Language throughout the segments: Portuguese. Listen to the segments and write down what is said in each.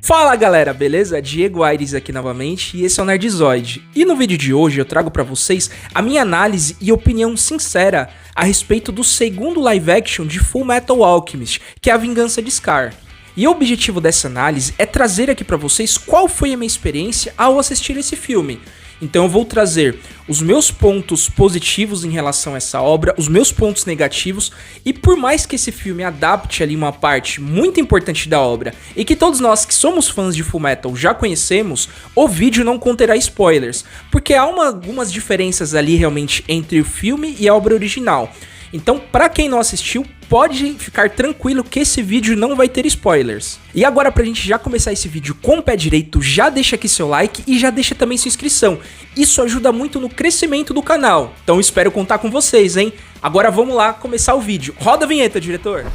Fala galera, beleza? Diego Aires aqui novamente e esse é o Nerdzoid. E no vídeo de hoje eu trago pra vocês a minha análise e opinião sincera a respeito do segundo live action de Fullmetal Alchemist, que é A Vingança de Scar. E o objetivo dessa análise é trazer aqui pra vocês qual foi a minha experiência ao assistir esse filme. Então eu vou trazer os meus pontos positivos em relação a essa obra, os meus pontos negativos, e por mais que esse filme adapte ali uma parte muito importante da obra, e que todos nós que somos fãs de Fullmetal já conhecemos, o vídeo não conterá spoilers, porque há algumas diferenças ali realmente entre o filme e a obra original. Então, pra quem não assistiu, pode ficar tranquilo que esse vídeo não vai ter spoilers. E agora, pra gente já começar esse vídeo com o pé direito, já deixa aqui seu like e já deixa também sua inscrição. Isso ajuda muito no crescimento do canal. Então espero contar com vocês, hein? Agora vamos lá começar o vídeo. Roda a vinheta, diretor!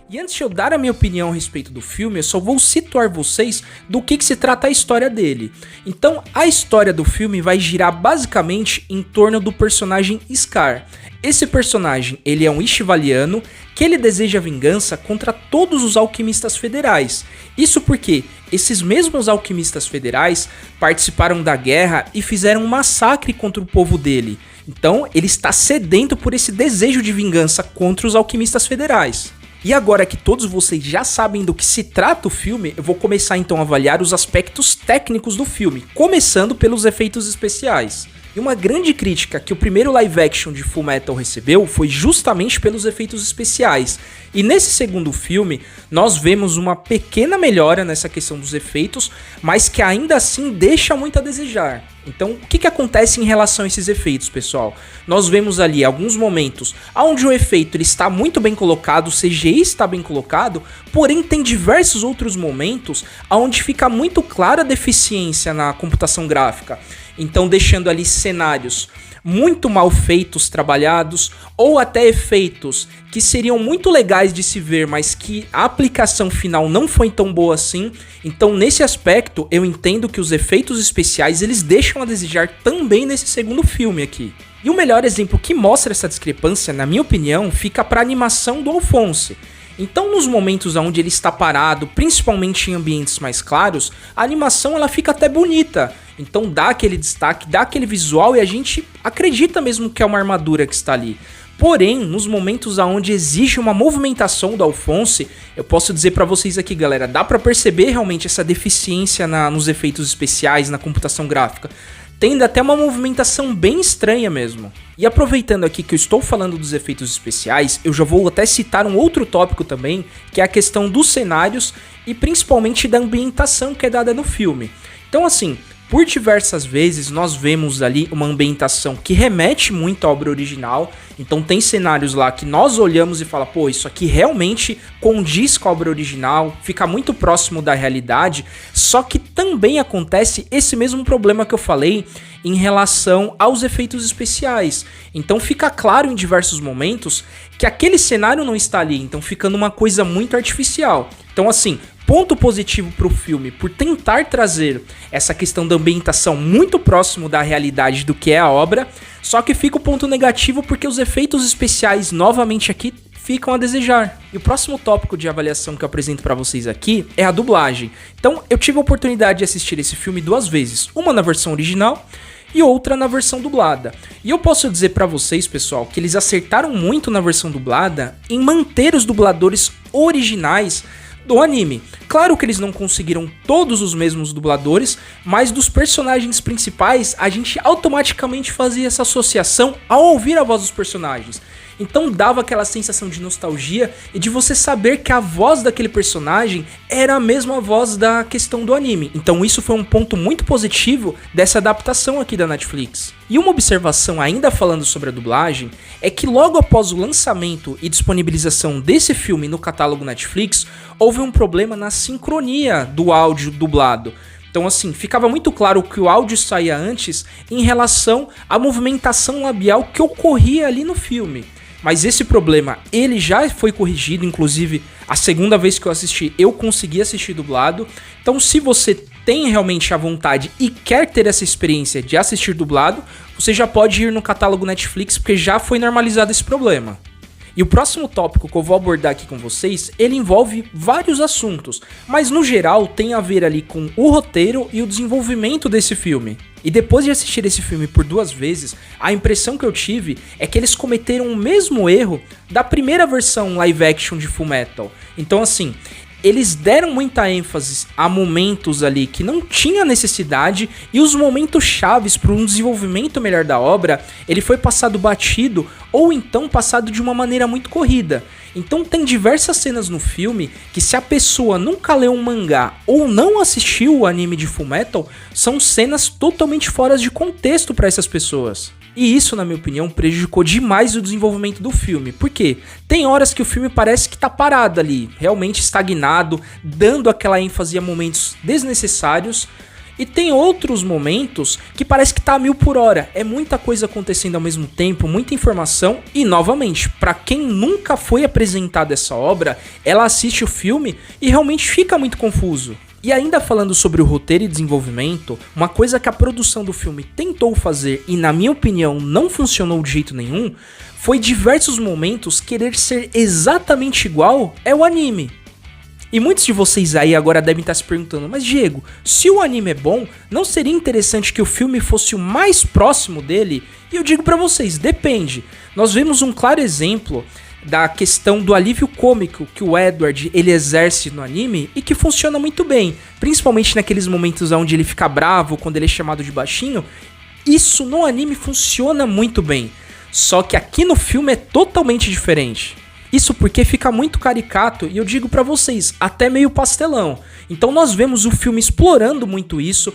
E antes de eu dar a minha opinião a respeito do filme, eu só vou situar vocês do que se trata a história dele. Então, a história do filme vai girar basicamente em torno do personagem Scar. Esse personagem, ele é um Ishvaliano que ele deseja vingança contra todos os alquimistas federais. Isso porque esses mesmos alquimistas federais participaram da guerra e fizeram um massacre contra o povo dele. Então, ele está sedento por esse desejo de vingança contra os alquimistas federais. E agora que todos vocês já sabem do que se trata o filme, eu vou começar então a avaliar os aspectos técnicos do filme, começando pelos efeitos especiais. E uma grande crítica que o primeiro live action de Fullmetal recebeu foi justamente pelos efeitos especiais. E nesse segundo filme, nós vemos uma pequena melhora nessa questão dos efeitos, mas que ainda assim deixa muito a desejar. Então, o que acontece em relação a esses efeitos, pessoal? Nós vemos ali alguns momentos onde o efeito ele está muito bem colocado, o CGI está bem colocado, porém tem diversos outros momentos onde fica muito clara a deficiência na computação gráfica. Então, deixando ali cenários muito mal feitos, trabalhados, ou até efeitos que seriam muito legais de se ver, mas que a aplicação final não foi tão boa assim. Então, nesse aspecto, eu entendo que os efeitos especiais eles deixam a desejar também nesse segundo filme aqui. E o melhor exemplo que mostra essa discrepância, na minha opinião, fica para a animação do Alphonse. Então, nos momentos onde ele está parado, principalmente em ambientes mais claros, a animação ela fica até bonita. Então dá aquele destaque, dá aquele visual e a gente acredita mesmo que é uma armadura que está ali. Porém, nos momentos onde exige uma movimentação do Alphonse, eu posso dizer pra vocês aqui, galera, dá pra perceber realmente essa deficiência nos efeitos especiais, na computação gráfica. Tendo até uma movimentação bem estranha mesmo. E aproveitando aqui que eu estou falando dos efeitos especiais, eu já vou até citar um outro tópico também, que é a questão dos cenários e principalmente da ambientação que é dada no filme. Então assim, por diversas vezes nós vemos ali uma ambientação que remete muito à obra original. Então tem cenários lá que nós olhamos e fala, pô, isso aqui realmente condiz com a obra original, fica muito próximo da realidade. Só que também acontece esse mesmo problema que eu falei em relação aos efeitos especiais. Então fica claro em diversos momentos que aquele cenário não está ali, então ficando uma coisa muito artificial. Então assim, ponto positivo para o filme por tentar trazer essa questão da ambientação muito próximo da realidade do que é a obra, só que fica o ponto negativo porque os efeitos especiais novamente aqui ficam a desejar. E o próximo tópico de avaliação que eu apresento para vocês aqui é a dublagem. Então eu tive a oportunidade de assistir esse filme duas vezes, uma na versão original e outra na versão dublada. E eu posso dizer pra vocês, pessoal, que eles acertaram muito na versão dublada em manter os dubladores originais do anime. Claro que eles não conseguiram todos os mesmos dubladores, mas dos personagens principais a gente automaticamente fazia essa associação ao ouvir a voz dos personagens. Então dava aquela sensação de nostalgia e de você saber que a voz daquele personagem era a mesma voz da questão do anime. Então isso foi um ponto muito positivo dessa adaptação aqui da Netflix. E uma observação ainda falando sobre a dublagem é que logo após o lançamento e disponibilização desse filme no catálogo Netflix, houve um problema na sincronia do áudio dublado. Então assim, ficava muito claro que o áudio saía antes em relação à movimentação labial que ocorria ali no filme. Mas esse problema, ele já foi corrigido, inclusive a segunda vez que eu assisti, eu consegui assistir dublado. Então se você tem realmente a vontade e quer ter essa experiência de assistir dublado, você já pode ir no catálogo Netflix, porque já foi normalizado esse problema. E o próximo tópico que eu vou abordar aqui com vocês, ele envolve vários assuntos, mas no geral tem a ver ali com o roteiro e o desenvolvimento desse filme. E depois de assistir esse filme por 2 vezes, a impressão que eu tive é que eles cometeram o mesmo erro da primeira versão live action de Fullmetal. Então assim, eles deram muita ênfase a momentos ali que não tinha necessidade, e os momentos chaves para um desenvolvimento melhor da obra, ele foi passado batido ou então passado de uma maneira muito corrida. Então tem diversas cenas no filme que, se a pessoa nunca leu um mangá ou não assistiu o anime de Fullmetal, são cenas totalmente fora de contexto para essas pessoas. E isso, na minha opinião, prejudicou demais o desenvolvimento do filme. Por quê? Tem horas que o filme parece que tá parado ali, realmente estagnado, dando aquela ênfase a momentos desnecessários. E tem outros momentos que parece que tá a 1000 por hora. É muita coisa acontecendo ao mesmo tempo, muita informação. E, novamente, pra quem nunca foi apresentado essa obra, ela assiste o filme e realmente fica muito confuso. E ainda falando sobre o roteiro e desenvolvimento, uma coisa que a produção do filme tentou fazer e, na minha opinião, não funcionou de jeito nenhum, foi diversos momentos querer ser exatamente igual ao anime. E muitos de vocês aí agora devem estar se perguntando, mas Diego, se o anime é bom, não seria interessante que o filme fosse o mais próximo dele? E eu digo pra vocês, depende. Nós vemos um claro exemplo da questão do alívio cômico que o Edward ele exerce no anime e que funciona muito bem, principalmente naqueles momentos onde ele fica bravo, quando ele é chamado de baixinho. Isso no anime funciona muito bem, só que aqui no filme é totalmente diferente. Isso porque fica muito caricato e eu digo pra vocês, até meio pastelão. Então nós vemos o filme explorando muito isso,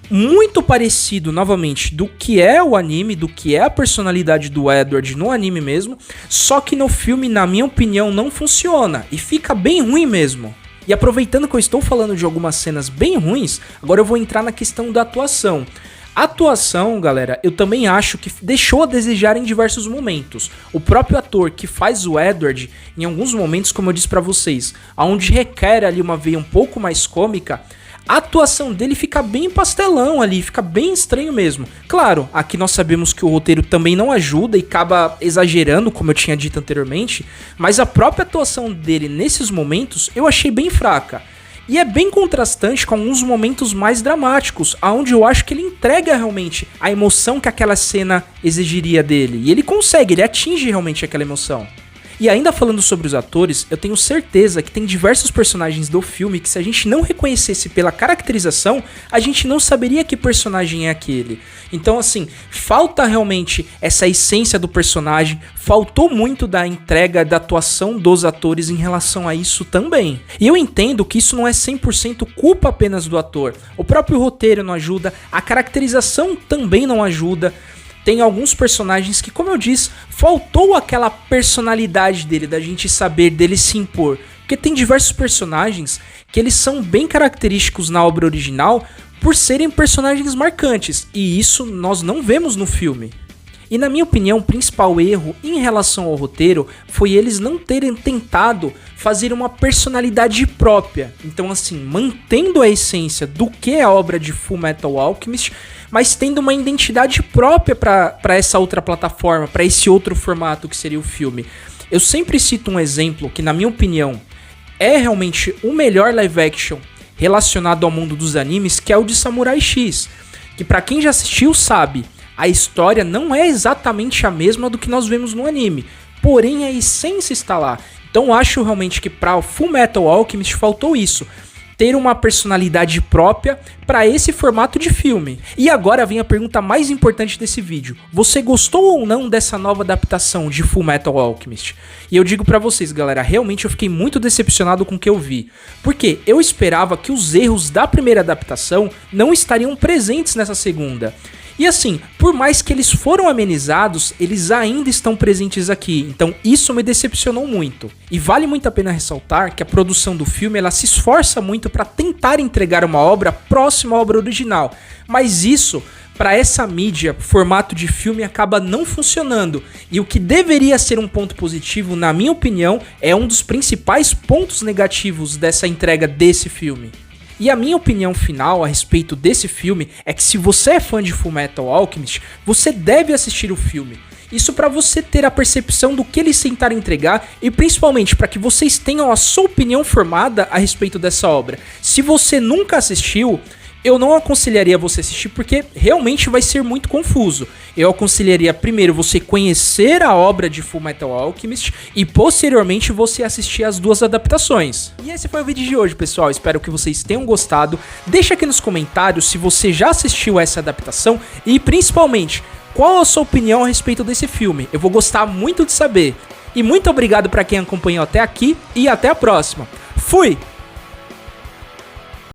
muito parecido, novamente, do que é o anime, do que é a personalidade do Edward no anime mesmo, só que no filme, na minha opinião, não funciona e fica bem ruim mesmo. E aproveitando que eu estou falando de algumas cenas bem ruins, agora eu vou entrar na questão da atuação. A atuação, galera, eu também acho que deixou a desejar em diversos momentos. O próprio ator que faz o Edward, em alguns momentos, como eu disse pra vocês, onde requer ali uma veia um pouco mais cômica, a atuação dele fica bem pastelão ali, fica bem estranho mesmo. Claro, aqui nós sabemos que o roteiro também não ajuda e acaba exagerando, como eu tinha dito anteriormente, mas a própria atuação dele nesses momentos eu achei bem fraca. E é bem contrastante com alguns momentos mais dramáticos, onde eu acho que ele entrega realmente a emoção que aquela cena exigiria dele. E ele consegue, ele atinge realmente aquela emoção. E ainda falando sobre os atores, eu tenho certeza que tem diversos personagens do filme que, se a gente não reconhecesse pela caracterização, a gente não saberia que personagem é aquele. Então assim, falta realmente essa essência do personagem, faltou muito da entrega, da atuação dos atores em relação a isso também. E eu entendo que isso não é 100% culpa apenas do ator. O próprio roteiro não ajuda, a caracterização também não ajuda. Tem alguns personagens que, como eu disse, faltou aquela personalidade dele, da gente saber dele se impor. Porque tem diversos personagens que eles são bem característicos na obra original por serem personagens marcantes, e isso nós não vemos no filme. E na minha opinião, o principal erro em relação ao roteiro foi eles não terem tentado fazer uma personalidade própria. Então assim, mantendo a essência do que é a obra de Fullmetal Alchemist, mas tendo uma identidade própria para essa outra plataforma, para esse outro formato que seria o filme. Eu sempre cito um exemplo que, na minha opinião, é realmente o melhor live action relacionado ao mundo dos animes, que é o de Samurai X, que para quem já assistiu sabe, a história não é exatamente a mesma do que nós vemos no anime, porém a essência está lá. Então acho realmente que para o Fullmetal Alchemist faltou isso, ter uma personalidade própria para esse formato de filme. E agora vem a pergunta mais importante desse vídeo. Você gostou ou não dessa nova adaptação de Fullmetal Alchemist? E eu digo pra vocês, galera, realmente eu fiquei muito decepcionado com o que eu vi. Porque eu esperava que os erros da primeira adaptação não estariam presentes nessa segunda. E assim, por mais que eles foram amenizados, eles ainda estão presentes aqui, então isso me decepcionou muito. E vale muito a pena ressaltar que a produção do filme ela se esforça muito para tentar entregar uma obra próxima à obra original, mas isso, para essa mídia, formato de filme, acaba não funcionando. E o que deveria ser um ponto positivo, na minha opinião, é um dos principais pontos negativos dessa entrega desse filme. E a minha opinião final a respeito desse filme é que, se você é fã de Fullmetal Alchemist, você deve assistir o filme. Isso para você ter a percepção do que eles tentaram entregar e principalmente para que vocês tenham a sua opinião formada a respeito dessa obra. Se você nunca assistiu, eu não aconselharia você assistir porque realmente vai ser muito confuso. Eu aconselharia primeiro você conhecer a obra de Fullmetal Alchemist e posteriormente você assistir as duas adaptações. E esse foi o vídeo de hoje, pessoal. Espero que vocês tenham gostado. Deixa aqui nos comentários se você já assistiu essa adaptação e principalmente qual a sua opinião a respeito desse filme. Eu vou gostar muito de saber. E muito obrigado para quem acompanhou até aqui e até a próxima. Fui!